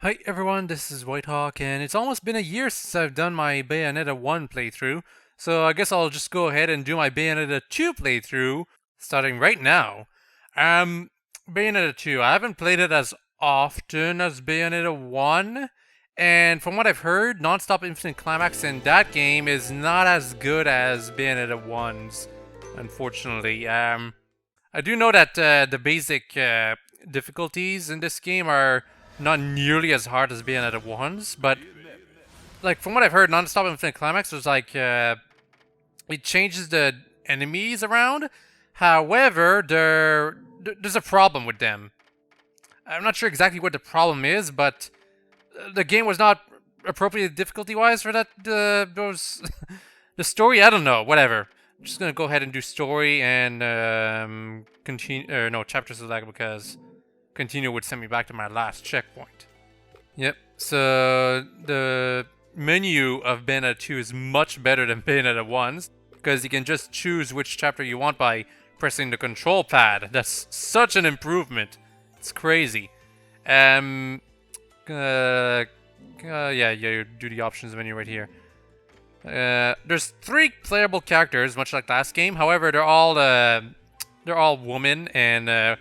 Hi everyone, this is WhiteHawke, and it's almost been a year since I've done my Bayonetta 1 playthrough, so I guess I'll just go ahead and do my Bayonetta 2 playthrough, starting right now. Um, Bayonetta 2, I haven't played it as often as Bayonetta 1, and from what I've heard, Nonstop Infinite Climax in that game is not as good as Bayonetta 1's, unfortunately. I do know that the basic difficulties in this game are not nearly as hard as Bayonetta 1's, but like from what I've heard, Nonstop Infinite Climax was like it changes the enemies around. However, there's a problem with them. I'm not sure exactly what the problem is, but the game was not appropriate difficulty-wise for that. Those the story, I don't know. Whatever. I'm just gonna go ahead and do story and continue. No, chapter select because continue would send me back to my last checkpoint. Yep. So the menu of Bayonetta 2 is much better than Bayonetta 1's because you can just choose which chapter you want by pressing the control pad. That's such an improvement. It's crazy. Yeah, you do the options menu right here. There's 3 playable characters, much like last game. However, they're all women and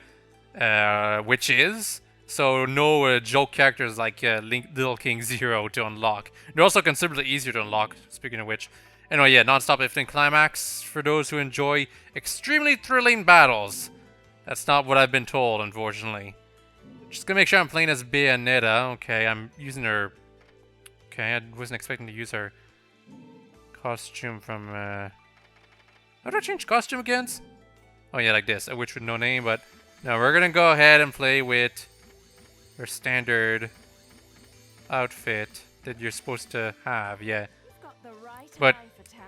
witches. So no joke characters like Little King Zero to unlock. They're also considerably easier to unlock, speaking of which. Anyway, yeah, Non-Stop Infinite Climax for those who enjoy extremely thrilling battles. That's not what I've been told, unfortunately. Just gonna make sure I'm playing as Bayonetta. Okay, I'm using her... Okay, I wasn't expecting to use her costume from... How do I change costume again? Oh yeah, like this. A witch with no name, but... No, we're gonna go ahead and play with her standard outfit that you're supposed to have, yeah. But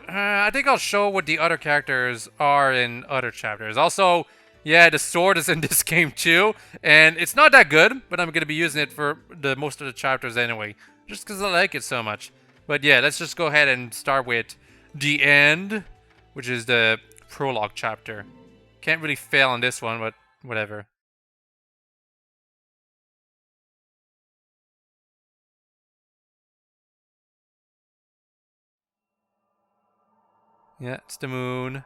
I think I'll show what the other characters are in other chapters. Also, yeah, the sword is in this game too, and it's not that good, but I'm gonna be using it for the most of the chapters anyway, just because I like it so much. But yeah, let's just go ahead and start with the end, which is the prologue chapter. Can't really fail on this one, but whatever. Yeah, it's the moon.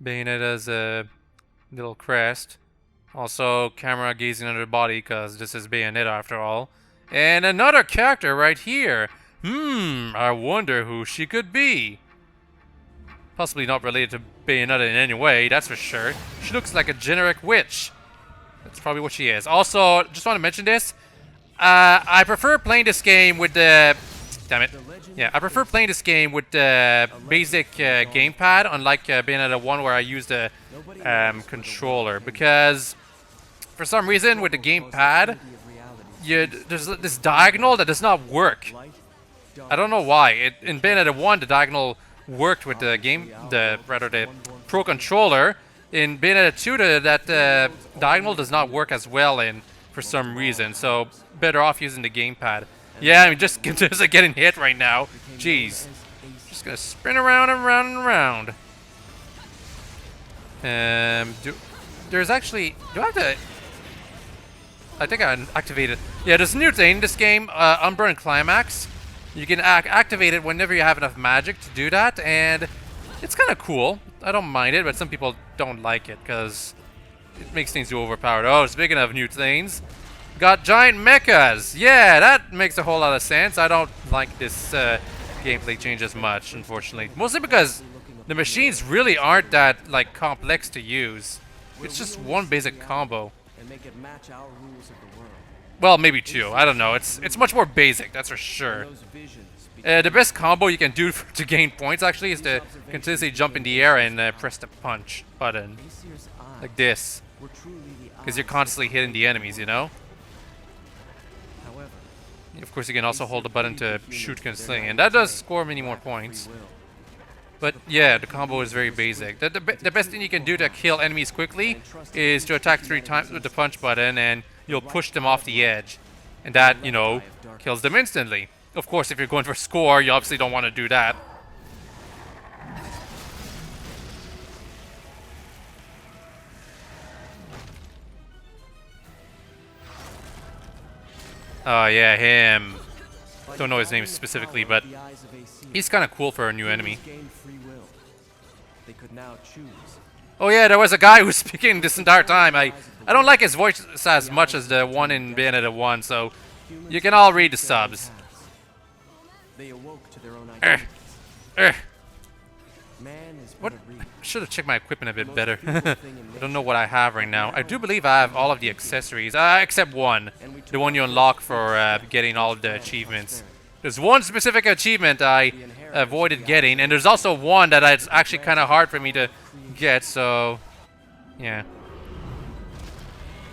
Bayonetta's a little crest. Also, camera gazing under the body, because this is Bayonetta after all. And another character right here. I wonder who she could be. Possibly not related to Bayonetta in any way, that's for sure. She looks like a generic witch. That's probably what she is. Also, just want to mention this. I prefer playing this game with the... Damn it. Yeah, I prefer playing this game with the basic gamepad, unlike Bayonetta 1 where I use the controller. Because, for some reason, with the gamepad, there's this diagonal that does not work. I don't know why. In Bayonetta 1, the diagonal worked with the Pro Controller. In Bayonetta 2, that diagonal does not work as well for some reason. So, better off using the gamepad. Yeah, I'm just getting hit right now. Jeez. Just gonna spin around and round and round. There's actually... Do I have to... I think I activated... Yeah, there's a new thing in this game, Unburned Climax. You can activate it whenever you have enough magic to do that, and it's kind of cool. I don't mind it, but some people don't like it, because it makes things too overpowered. Oh, speaking of new things... Got giant mechas! Yeah, that makes a whole lot of sense. I don't like this gameplay change as much, unfortunately. Mostly because the machines really aren't that, like, complex to use. It's just one basic combo. Well, maybe 2. I don't know. It's much more basic, that's for sure. The best combo you can do to gain points, actually, is to continuously jump in the air and press the punch button. Like this. Because you're constantly hitting the enemies, you know? Of course, you can also hold the button to shoot constantly, and that does score many more points. But yeah, the combo is very basic. The best thing you can do to kill enemies quickly is to attack 3 times with the punch button, and you'll push them off the edge. And that, you know, kills them instantly. Of course, if you're going for score, you obviously don't want to do that. Oh yeah, him. Don't know his name specifically, but he's kind of cool for a new enemy. They could now choose. Oh yeah, there was a guy who was speaking this entire time. I don't like his voice as much as the one in Bayonetta 1, so you can all read the subs. They awoke to their own identities. Man is What? Should have checked my equipment a bit better. I don't know what I have right now. I do believe I have all of the accessories, except one. The one you unlock for getting all of the achievements. There's one specific achievement I avoided getting, and there's also one that it's actually kind of hard for me to get, so... Yeah.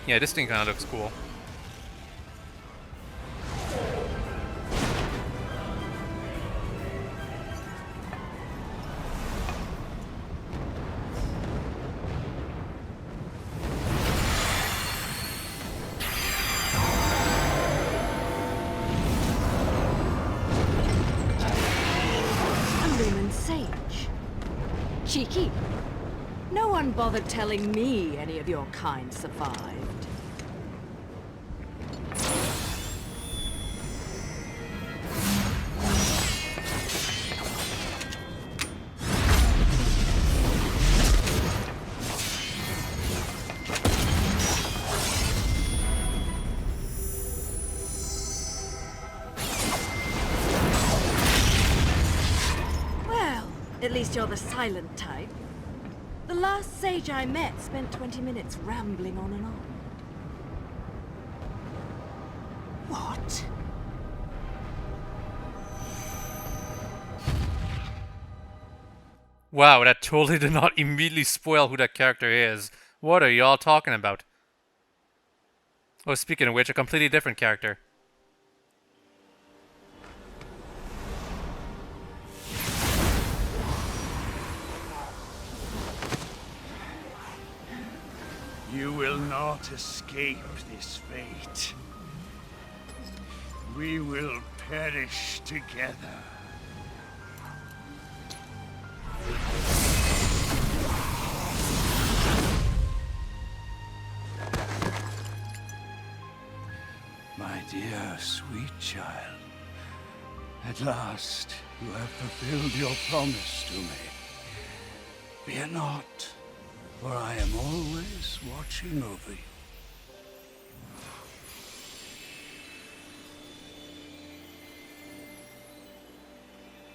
Yeah, this thing kind of looks cool. Cheeky. No one bothered telling me any of your kind survived. At least you're the silent type. The last sage I met spent 20 minutes rambling on and on. What? Wow, that totally did not immediately spoil who that character is. What are y'all talking about? Oh, speaking of which, a completely different character. You will not escape this fate. We will perish together. My dear, sweet child, at last you have fulfilled your promise to me. Fear not, for I am always watching over you.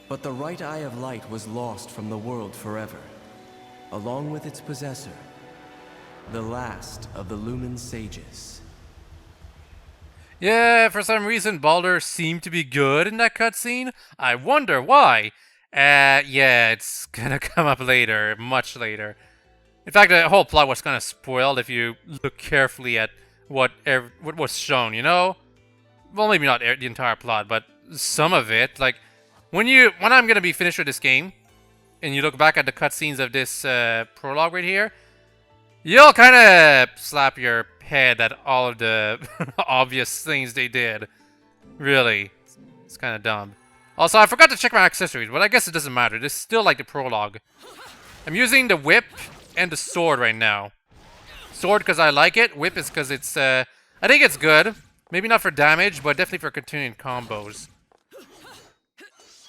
But the right eye of light was lost from the world forever, along with its possessor, the last of the Lumen Sages. Yeah, for some reason Baldur seemed to be good in that cutscene. I wonder why. Yeah, it's gonna come up later, much later. In fact, the whole plot was kind of spoiled if you look carefully at what was shown, you know? Well, maybe not the entire plot, but some of it. Like, when I'm gonna be finished with this game, and you look back at the cutscenes of this prologue right here, you'll kind of slap your head at all of the obvious things they did. Really. It's kind of dumb. Also, I forgot to check my accessories, but I guess it doesn't matter. This is still like the prologue. I'm using the whip and the sword right now. Sword because I like it. Whip is because it's, I think it's good. Maybe not for damage, but definitely for continuing combos.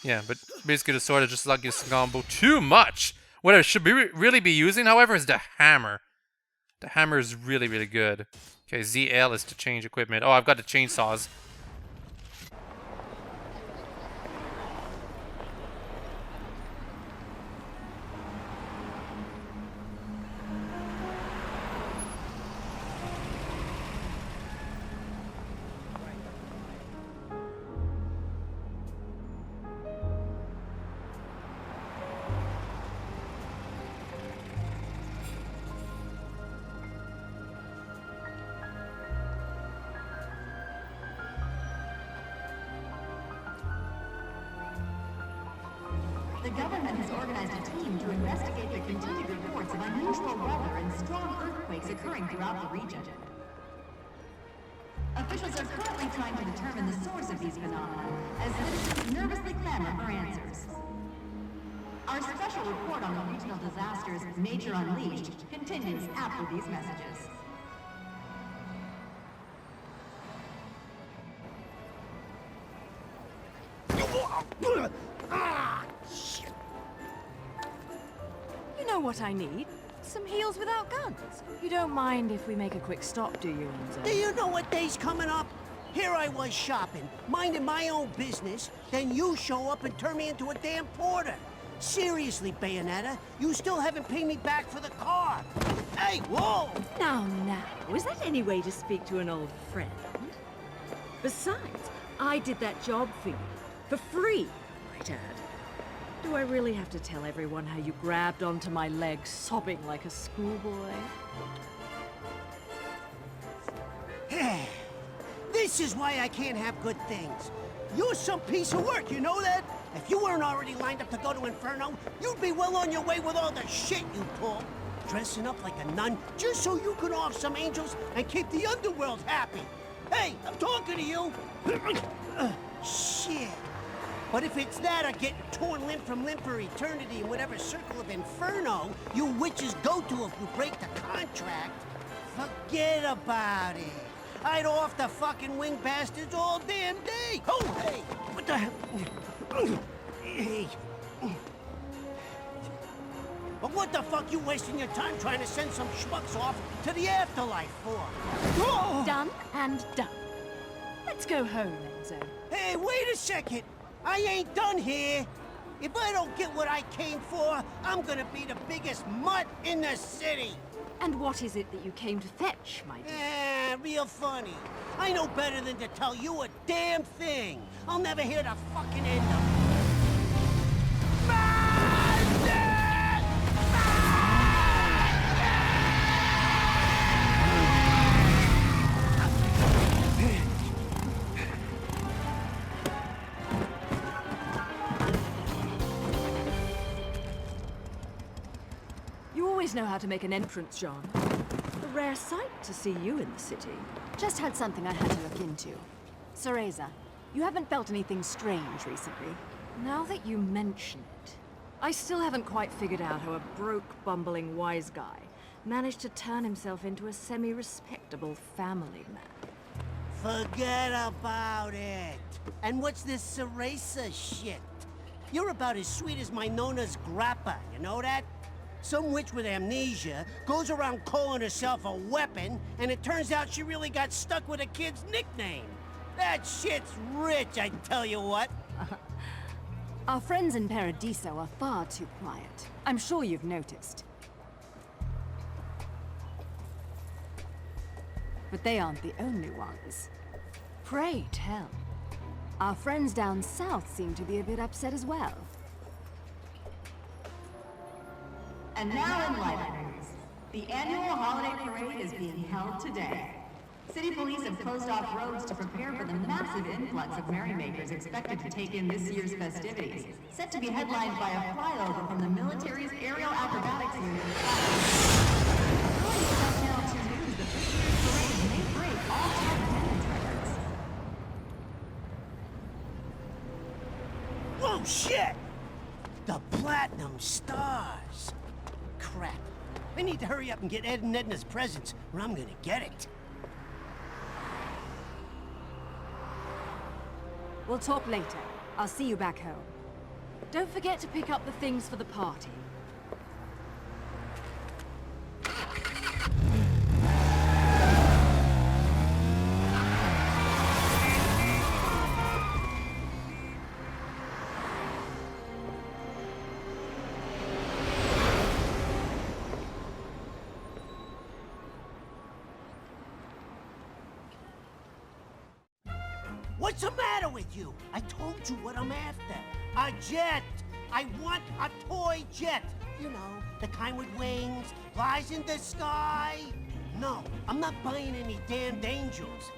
Yeah, but basically the sword is just like this combo too much. What I should really be using, however, is the hammer. The hammer is really, really good. Okay, ZL is to change equipment. Oh, I've got the chainsaws. The government has organized a team to investigate the continued reports of unusual weather and strong earthquakes occurring throughout the region. Officials are currently trying to determine the source of these phenomena, as citizens nervously clamor for answers. Our special report on the regional disasters, Nature Unleashed, continues after these messages. You know what I need? Some heels without guns. You don't mind if we make a quick stop, do you, Enzo? Do you know what day's coming up? Here I was shopping, minding my own business, then you show up and turn me into a damn porter. Seriously, Bayonetta, you still haven't paid me back for the car. Hey, whoa! Now, is that any way to speak to an old friend? Besides, I did that job for you. For free, I might add. Do I really have to tell everyone how you grabbed onto my leg, sobbing like a schoolboy? This is why I can't have good things. You're some piece of work, you know that? If you weren't already lined up to go to Inferno, you'd be well on your way with all the shit you pull. Dressing up like a nun just so you can off some angels and keep the underworld happy. Hey, I'm talking to you. Shit. But if it's that or getting torn limb from limb for eternity in whatever circle of Inferno you witches go to if you break the contract, forget about it. I'd off the fucking wing bastards all damn day. Oh, hey, what the hell? Hey. But what the fuck you wasting your time trying to send some schmucks off to the afterlife for? Oh! Done and done. Let's go home, Enzo. Hey, wait a second. I ain't done here. If I don't get what I came for, I'm gonna be the biggest mutt in the city. And what is it that you came to fetch, my dear? Real funny. I know better than to tell you a damn thing. I'll never hear the fucking end of it. You always know how to make an entrance, John. A rare sight to see you in the city. Just had something I had to look into. Cereza, you haven't felt anything strange recently? Now that you mention it, I still haven't quite figured out how a broke, bumbling wise guy managed to turn himself into a semi-respectable family man. Forget about it. And what's this Cereza shit? You're about as sweet as my Nona's grappa, you know that? Some witch with amnesia goes around calling herself a weapon, and it turns out she really got stuck with a kid's nickname. That shit's rich, I tell you what. Our friends in Paradiso are far too quiet. I'm sure you've noticed. But they aren't the only ones. Pray tell. Our friends down south seem to be a bit upset as well. And now in live news, the annual holiday parade is being held today. City police have closed off roads to prepare for the massive influx of merrymakers expected to take in this year's festivities, set to be headlined by a flyover from the military's aerial acrobatics unit. According to Channel 2 News, the this year's parade may break all time attendance records. Whoa, shit! The Platinum Stars. Crap. I need to hurry up and get Ed and Edna's presents, or I'm gonna get it. We'll talk later. I'll see you back home. Don't forget to pick up the things for the party. What's the matter with you? I told you what I'm after. A jet! I want a toy jet! You know, the kind with wings, flies in the sky. No, I'm not buying any damned angels.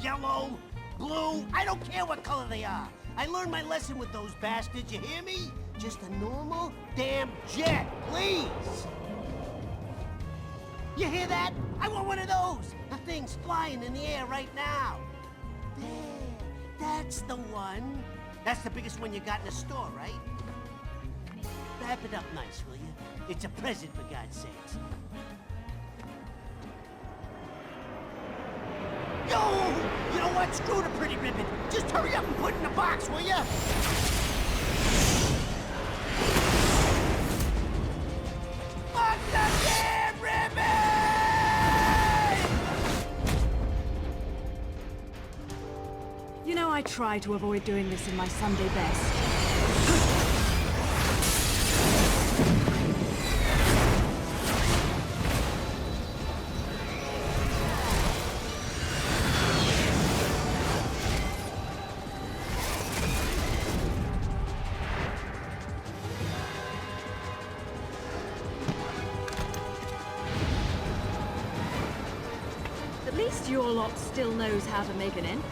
Yellow, blue, I don't care what color they are. I learned my lesson with those bastards, you hear me? Just a normal damn jet, please! You hear that? I want one of those! The thing's flying in the air right now. There, that's the one. That's the biggest one you got in the store, right? Wrap it up nice, will you? It's a present, for God's sakes. Oh, you know what? Screw the pretty ribbon. Just hurry up and put it in the box, will ya? Fuck the damn ribbon! You know, I try to avoid doing this in my Sunday best. At least your lot still knows how to make an entrance.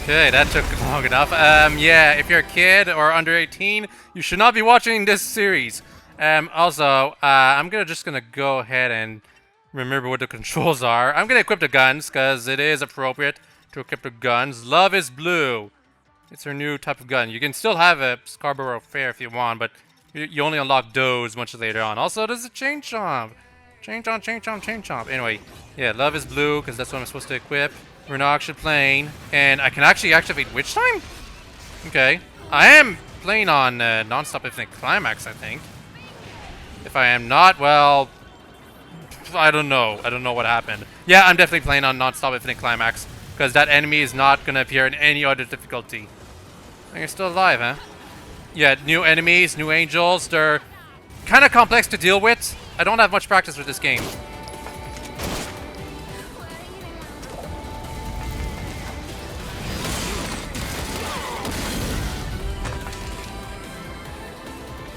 Okay, that took long enough. Yeah, if you're a kid or under 18, you should not be watching this series. Also, I'm just gonna go ahead and remember what the controls are. I'm gonna equip the guns, because it is appropriate to equip the guns. Love is blue. It's her new type of gun. You can still have a Scarborough Fair if you want, but you only unlock those much later on. Also, there's a chain chomp. Chain chomp, chain chomp, chain chomp. Anyway, yeah, love is blue, because that's what I'm supposed to equip. We're not actually playing, and I can actually activate Witch Time? Okay. I am playing on Nonstop Infinite Climax, I think. If I am not, well, I don't know. I don't know what happened. Yeah, I'm definitely playing on Nonstop Infinite Climax, because that enemy is not going to appear in any other difficulty. And you're still alive, huh? Yeah, new enemies, new angels. They're kind of complex to deal with. I don't have much practice with this game.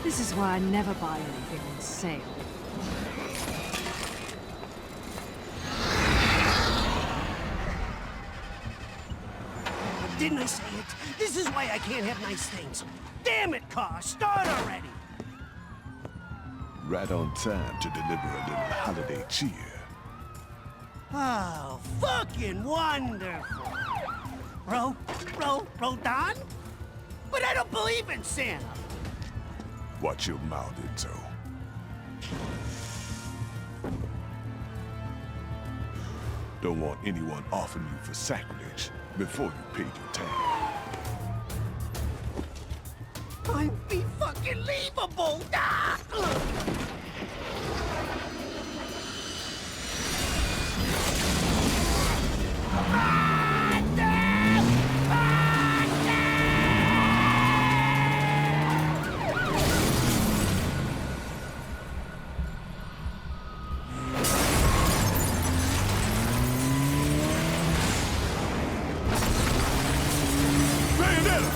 This is why I never buy anything on sale. Didn't I say it? This is why I can't have nice things. Damn it, car! Start already! Right on time to deliver a little holiday cheer. Oh, fucking wonderful! Rodon? But I don't believe in Santa! Watch your mouth, Enzo. Don't want anyone offering you for sacrilege before you paid your tag. Unbelievable! Ah! Bayonetta!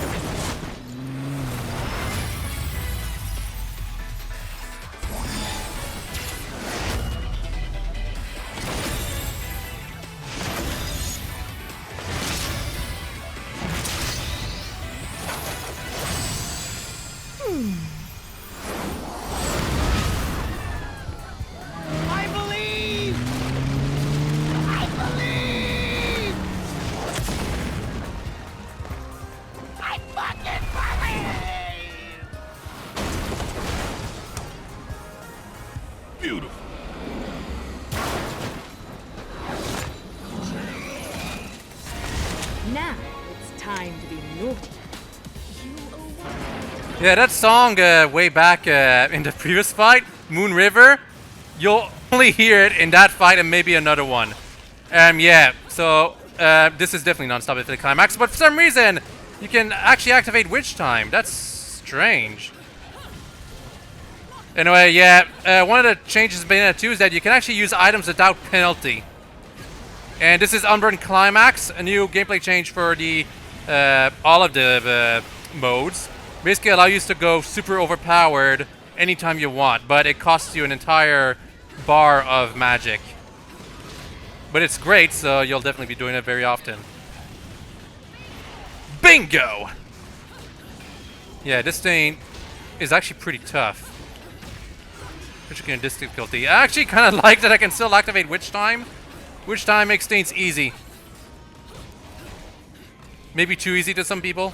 Beautiful. Now it's time to be naughty. Yeah, that song way back in the previous fight, Moon River, you'll only hear it in that fight and maybe another one. Yeah, so this is definitely Nonstop Infinite Climax, but for some reason, you can actually activate Witch Time. That's strange. Anyway, yeah, one of the changes in Bayonetta 2 is that you can actually use items without penalty. And this is Unburned Climax, a new gameplay change for the all of the modes. Basically allow you to go super overpowered anytime you want, but it costs you an entire bar of magic. But it's great, so you'll definitely be doing it very often. Bingo! Yeah, this thing is actually pretty tough. Particularly in this difficulty. I actually kind of like that I can still activate Witch Time. Witch Time makes things easy. Maybe too easy to some people.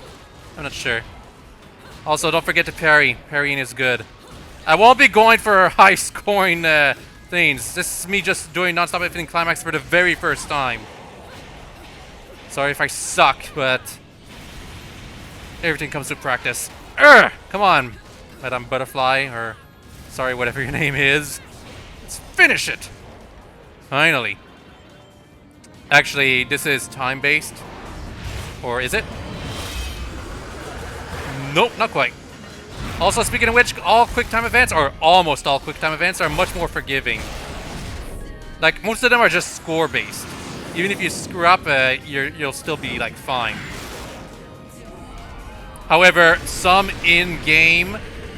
I'm not sure. Also, don't forget to parry. Parrying is good. I won't be going for high scoring things. This is me just doing Nonstop Infinite Climax for the very first time. Sorry if I suck, but everything comes with practice. Urgh! Come on, Madame Butterfly, or sorry, whatever your name is. Let's finish it! Finally. Actually, this is time-based. Or is it? Nope, not quite. Also, speaking of which, all quick time events, or almost all quick time events, are much more forgiving. Like, most of them are just score-based. Even if you screw up, you'll still be, like, fine. However, some in-game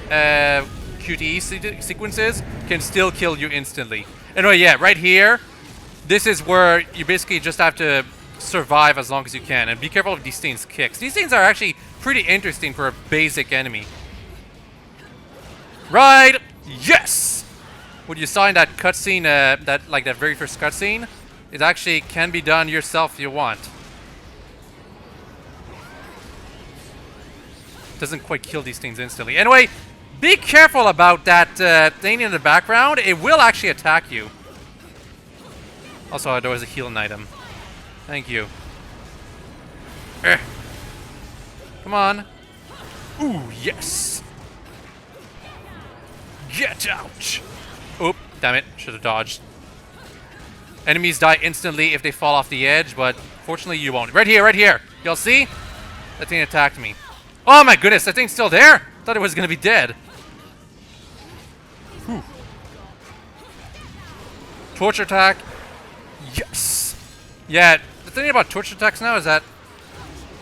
QTE sequences can still kill you instantly. Anyway, yeah, right here, this is where you basically just have to survive as long as you can. And be careful of these things' kicks. These things are actually pretty interesting for a basic enemy. Right! Yes! What you saw in that cutscene, that very first cutscene, it actually can be done yourself if you want. Doesn't quite kill these things instantly. Anyway, be careful about that thing in the background. It will actually attack you. Also, there was a healing item. Thank you. Come on. Ooh, yes. Get out. Oop, damn it. Should have dodged. Enemies die instantly if they fall off the edge, but fortunately you won't. Right here, right here. Y'all see? That thing attacked me. Oh my goodness, that thing's still there? Thought it was gonna be dead. Whew. Torture attack. Yes. Yeah, the thing about torture attacks now is that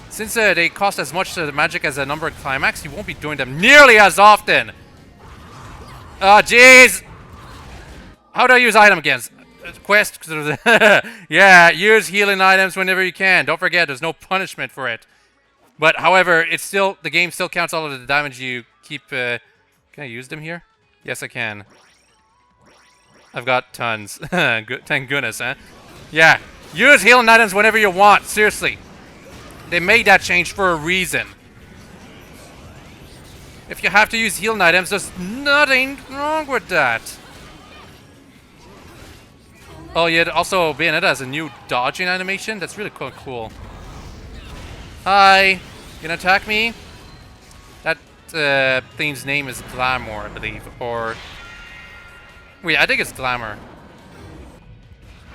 since they cost as much magic as a numbered climax, you won't be doing them nearly as often. Oh, jeez. How do I use item again? Quest. Yeah, use healing items whenever you can. Don't forget, there's no punishment for it. But however, it's still the game still counts all of the damage you keep. Can I use them here? Yes, I can. I've got tons. Good, thank goodness, huh? Yeah, use healing items whenever you want. Seriously, they made that change for a reason. If you have to use healing items, there's nothing wrong with that. Oh yeah, also Bayonetta has a new dodging animation. That's really cool. Hi, you gonna attack me? That thing's name is Glamour, I believe, or wait, I think it's Glamour.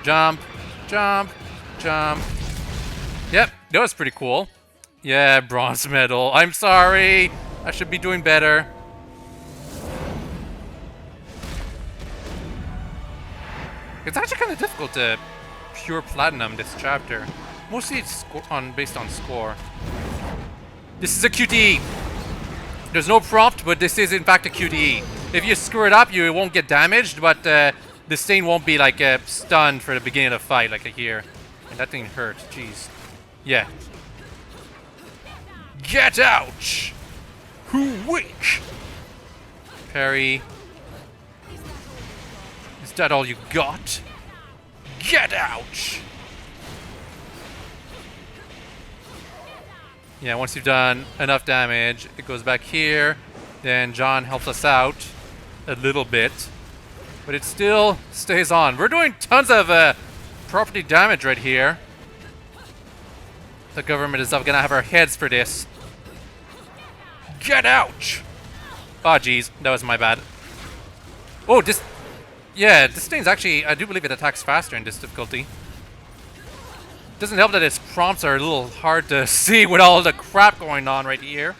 Jump, jump, jump. Yep, that was pretty cool. Yeah, bronze medal. I'm sorry. I should be doing better. It's actually kind of difficult to pure platinum this chapter. Mostly it's based on score. This is a QTE. There's no prompt, but this is in fact a QTE. If you screw it up, you won't get damaged, but this thing won't be like stunned for the beginning of the fight like here. And that thing hurt. Jeez. Yeah. Get out! Who weak? Parry. Is that all you got? Get out! Yeah, once you've done enough damage, it goes back here. Then John helps us out a little bit. but it still stays on. We're doing tons of property damage right here. The government is gonna have our heads for this. Get out! Oh, jeez, that was my bad. Oh, this... Yeah, this thing's actually... I do believe it attacks faster in this difficulty. Doesn't help that its prompts are a little hard to see with all the crap going on right here.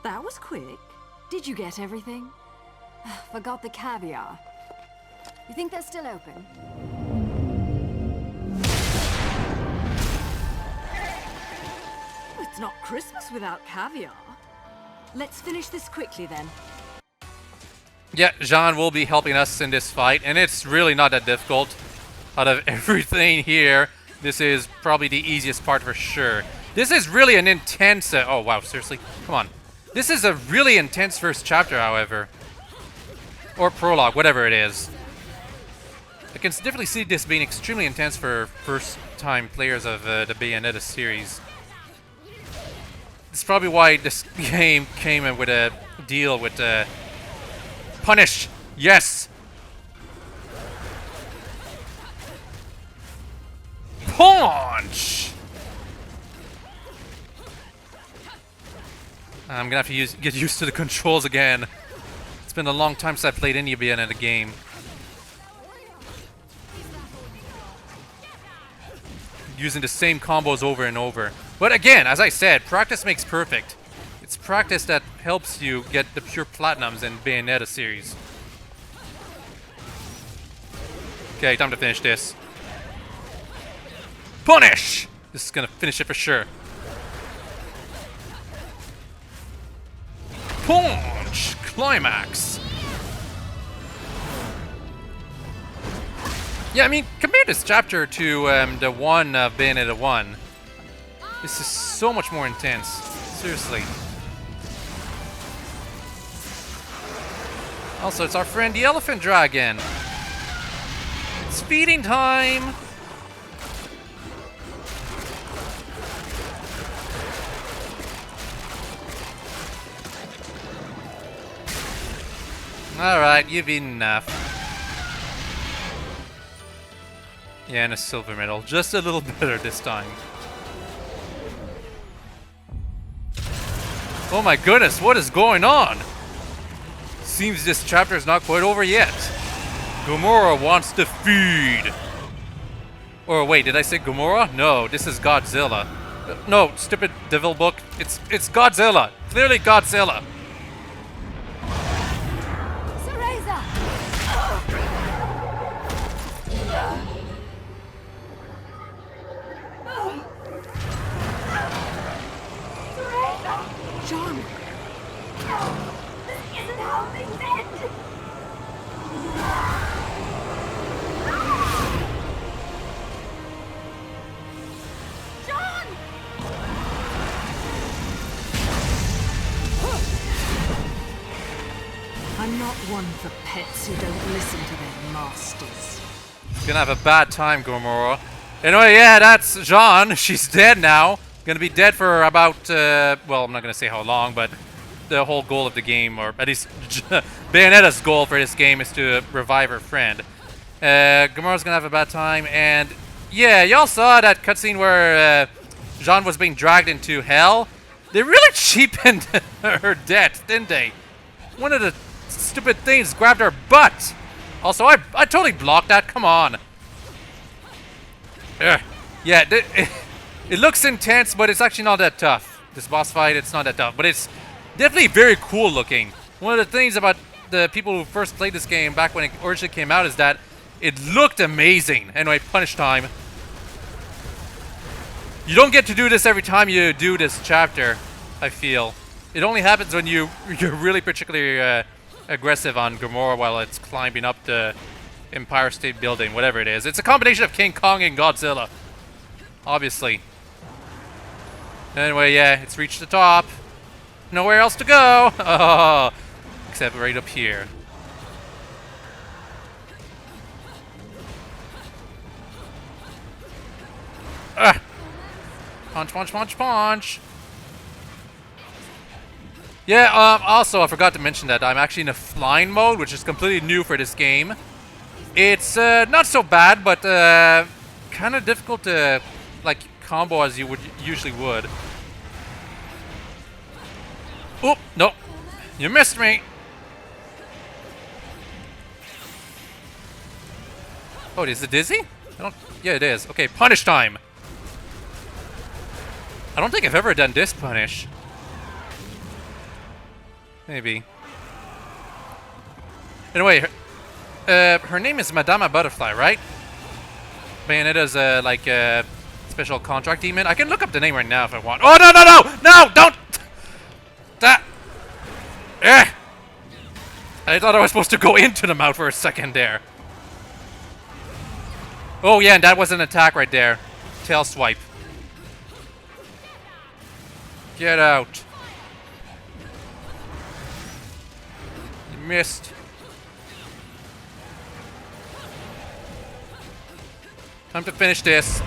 That was quick. Did you get everything? Forgot the caviar. You think they're still open? It's not Christmas without caviar. Let's finish this quickly then. Yeah, Jean will be helping us in this fight, and it's really not that difficult. Out of everything here, this is probably the easiest part for sure. This is really an intense... oh, wow, seriously? Come on. This is a really intense first chapter, however. Or prologue, whatever it is. I can definitely see this being extremely intense for first-time players of the Bayonetta series. It's probably why this game came in with a deal with Punish! Yes! Punch! I'm gonna have to get used to the controls again. It's been a long time since I played any Bayonetta game. Using the same combos over and over. But again, as I said, practice makes perfect. It's practice that helps you get the pure platinums in Bayonetta series. Okay, time to finish this. Punish! This is gonna finish it for sure. Punch! Climax! Yeah, I mean, compare this chapter to the one of Bayonetta 1. This is so much more intense. Seriously. Also, it's our friend the Elephant Dragon. It's feeding time! Alright, you've eaten enough. Yeah, and a silver medal. Just a little better this time. Oh my goodness, what is going on? Seems this chapter is not quite over yet. Gamora wants to feed. Or wait, did I say Gamora? No, this is Godzilla. No, stupid devil book. It's Godzilla. Clearly Godzilla. John! This isn't how things end! John! I'm not one for pets who don't listen to their masters. Gonna have a bad time, Gamora. Anyway, yeah, that's Jean. She's dead now. Gonna be dead for about, well, I'm not gonna say how long, but the whole goal of the game, or at least Bayonetta's goal for this game, is to revive her friend. Gamora's gonna have a bad time, and yeah, y'all saw that cutscene where Jean was being dragged into hell. They really cheapened her death, didn't they? One of the stupid things grabbed her butt. Also, I totally blocked that. Come on. Yeah, it looks intense, but it's actually not that tough. This boss fight, it's not that tough, but it's definitely very cool looking. One of the things about the people who first played this game back when it originally came out is that it looked amazing. Anyway, punish time. You don't get to do this every time you do this chapter, I feel. It only happens when you're really particularly aggressive on Gamora while it's climbing up the Empire State Building, whatever it is. It's a combination of King Kong and Godzilla, obviously. Anyway, yeah, it's reached the top. Nowhere else to go. Oh, except right up here. Punch, punch, punch, punch. Yeah, also, I forgot to mention that I'm actually in a flying mode, which is completely new for this game. It's, not so bad, but, kind of difficult to, like, combo as you would usually would. Oh, no. You missed me. Oh, is it dizzy? Yeah, it is. Okay, punish time. I don't think I've ever done this punish. Maybe. Anyway, her name is Madama Butterfly, right? Bayonetta's like a special contract demon. I can look up the name right now if I want. Oh, no, no, no! No, don't! That... Eh! I thought I was supposed to go into the mouth for a second there. Oh, yeah, and that was an attack right there. Tail swipe. Get out. You missed. Time to finish this.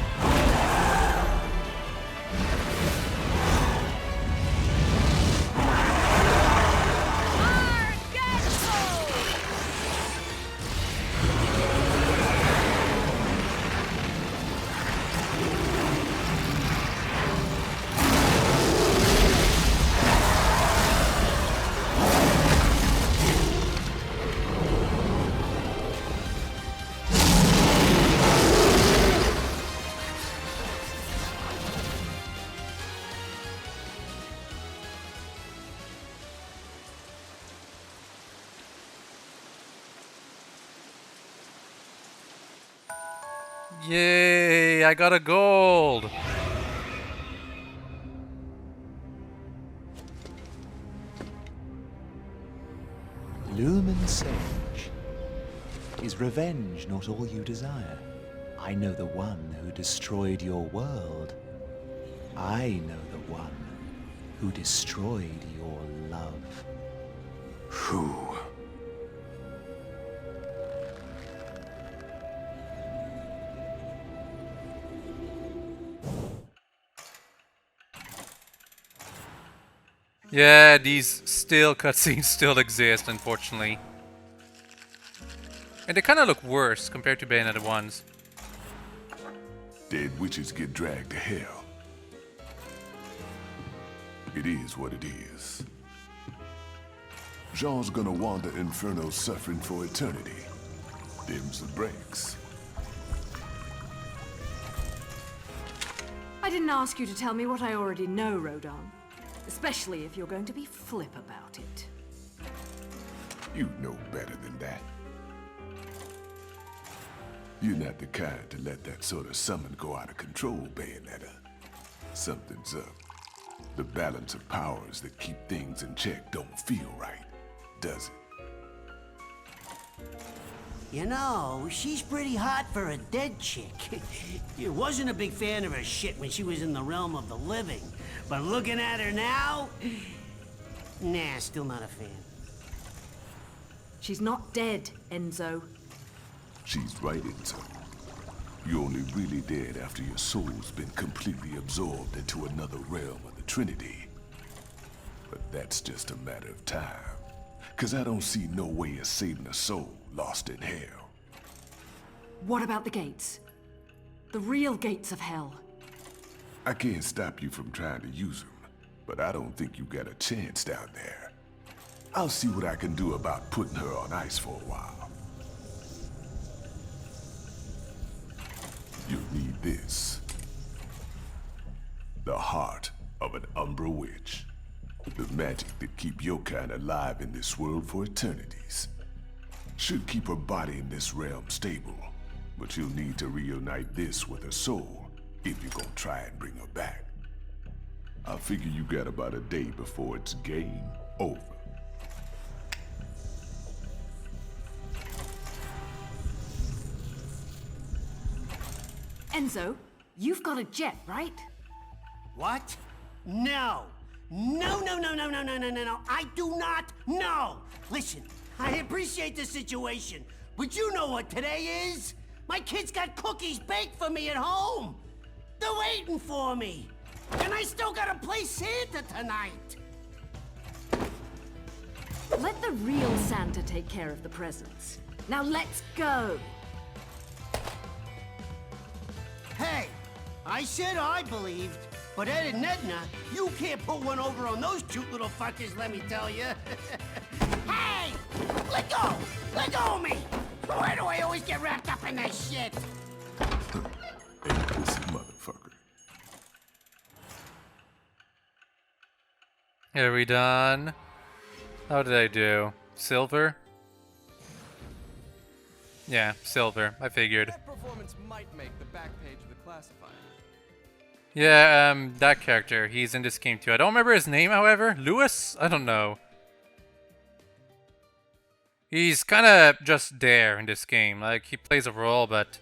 Yay, I got a gold. Lumen Sage. Is revenge not all you desire? I know the one who destroyed your world. I know the one who destroyed your love. Who? Yeah, these cutscenes still exist, unfortunately. And they kind of look worse compared to Bayonetta 1's. Dead witches get dragged to hell. It is what it is. Jean's gonna wander Inferno suffering for eternity. Them's the breaks. I didn't ask you to tell me what I already know, Rodon. Especially if you're going to be flip about it. You know better than that. You're not the kind to let that sort of summon go out of control, Bayonetta. Something's up. The balance of powers that keep things in check don't feel right, does it? You know, she's pretty hot for a dead chick. You wasn't a big fan of her shit when she was in the realm of the living. But looking at her now... Nah, still not a fan. She's not dead, Enzo. She's right, Enzo. You're only really dead after your soul's been completely absorbed into another realm of the Trinity. But that's just a matter of time. 'Cause I don't see no way of saving a soul lost in hell. What about the gates? The real gates of hell? I can't stop you from trying to use them, but I don't think you got a chance down there. I'll see what I can do about putting her on ice for a while. You'll need this. The heart of an Umbra Witch. The magic that keep your kind alive in this world for eternities. Should keep her body in this realm stable, but you'll need to reunite this with her soul if you're gonna try and bring her back. I figure you got about a day before it's game over. Enzo, you've got a jet, right? What? No! No, no, no, no, no, no, no, no, no. I do not know! Listen, I appreciate the situation, but you know what today is? My kids got cookies baked for me at home! They're waiting for me! And I still gotta play Santa tonight. Let the real Santa take care of the presents. Now let's go. Hey, I said I believed, but Ed and Edna, you can't put one over on those cute little fuckers, let me tell you. Hey! Let go! Let go of me! Why do I always get wrapped up in that shit? Ain't this motherfucker? Are we done? How did I do? Silver? Yeah, silver. I figured. That performance might make the back page of the classifier. Yeah, that character. He's in this game too. I don't remember his name, however. Lewis? I don't know. He's kind of just there in this game. Like, he plays a role, but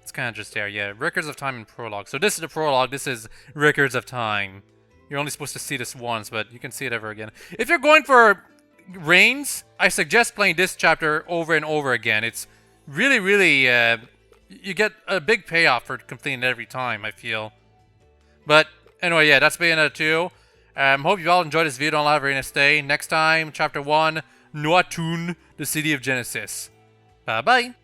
it's kind of just there. Yeah, Records of Time and Prologue. So this is the Prologue. This is Records of Time. You're only supposed to see this once, but you can see it ever again. If you're going for Reigns, I suggest playing this chapter over and over again. It's really, really, you get a big payoff for completing it every time, I feel. But anyway, yeah, that's Bayonetta 2. Hope you all enjoyed this video. Don't have a very nice day. Next time, Chapter 1, Nuatun, the City of Genesis. Bye-bye.